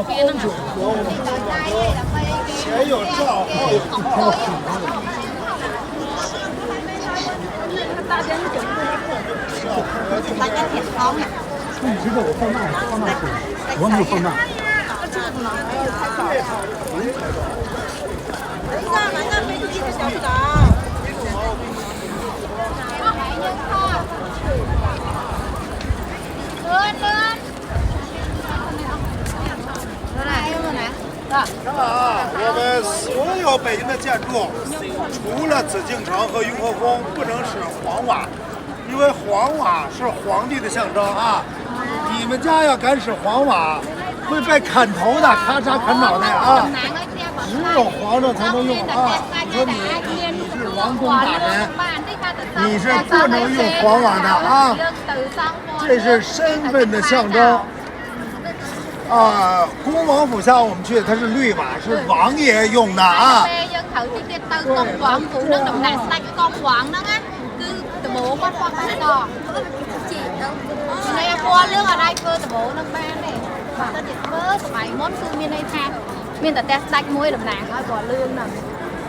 标准和我们中国的前有赵后有赵。大家点汤呀？你知道我放慢，我没有放慢。看啊，我们所有北京的建筑，除了紫禁城和雍和宫，不能使黄瓦，因为黄瓦是皇帝的象征啊。你们家要敢使黄瓦，会被砍头的，咔嚓砍脑袋啊！只有皇上才能用啊！你说你是王公大人，你是不能用黄瓦的啊！这是身份的象征。恭王府下我们去，它是绿瓦，是王爷用的啊。មានតែតែស្ដាច់មួយតំណាងឲ្យពណ៌លឿងហ្នឹង